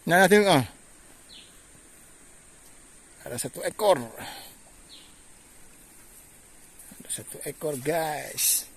Nah, tengok ah. Ada satu ekor. Ada satu ekor, guys.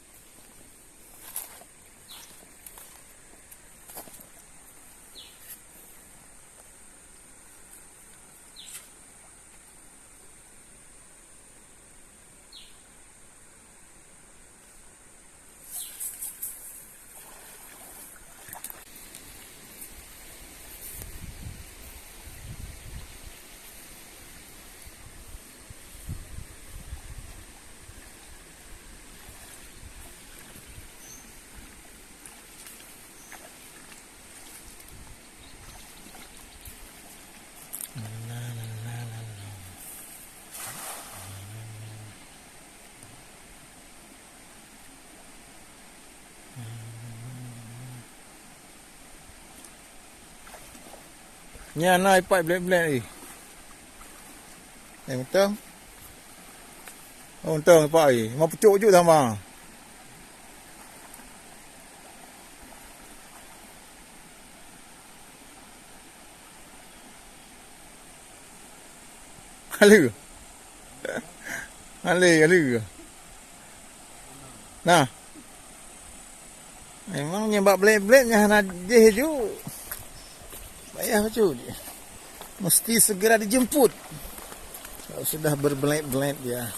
Nya na ipat blek-blek ni. Betul? Oh, betul ipat ni. Mau pucuk je sama. Halu. Halu. Nah. Memang nyembak blek-bleknya nak je je. Payah macam dia. Mesti segera dijemput. Kalau sudah berbelet-belet dia.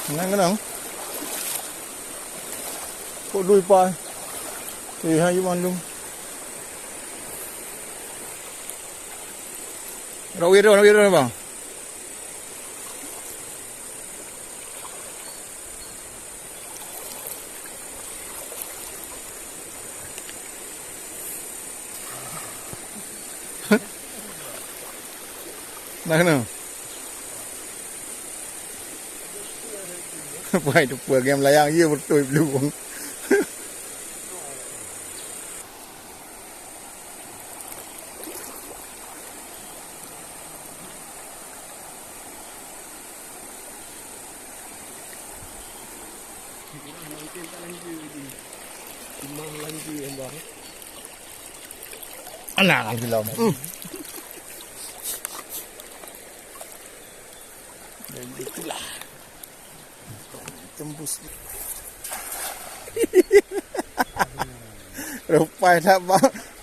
Nang cái nào có đuôi pai thì hai chú anh luôn đâu biết rồi bang nang cái nào Wah, itu game layang dia betul belum. Anak lagi lama. Begitulah. Tembus. Rupanya tak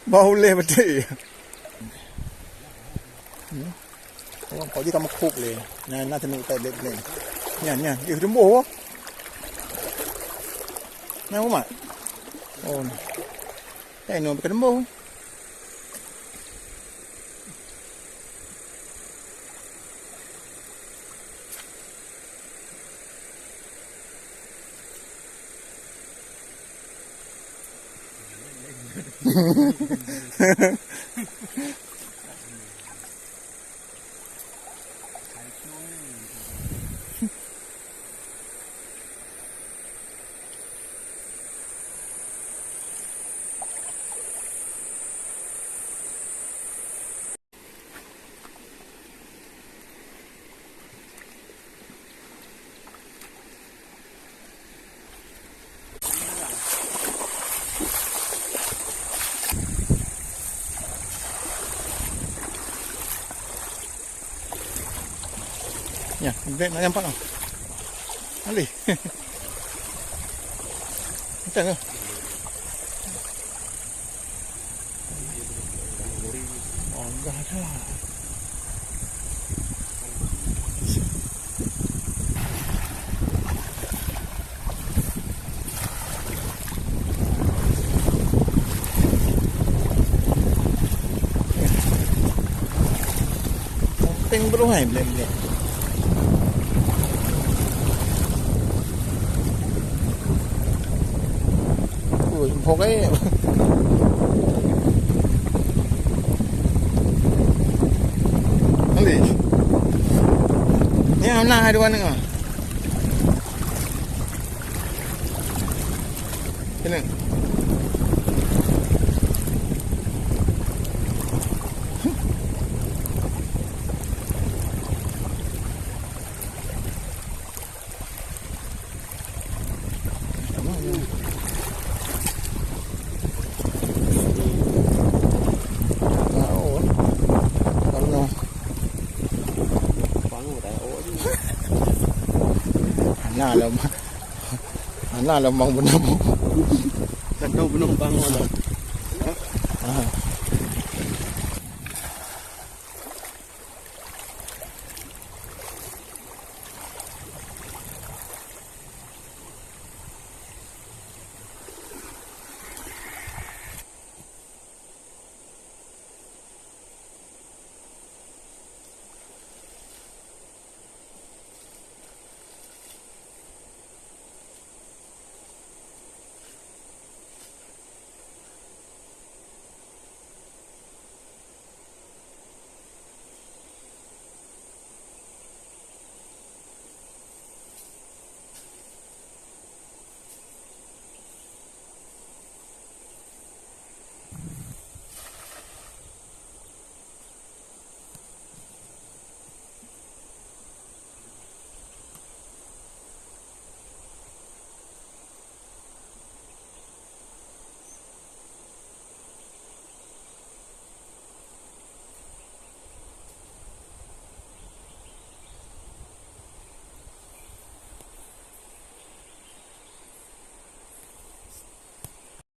boleh betul. Orang kau dia kamu cook le. Nah tenu tai lek le. Nya, dia rembuh. Nah, mak. Oh. No rembuh. Ya, break nak nampak tau. Alih. Macam ke? Oh, enggak ada. Penting beruhai blek-blek. Pokoknya Alih. Ni mana ada warna ah? Kena. Anak lah bang benar. Tak tahu penumpang mana.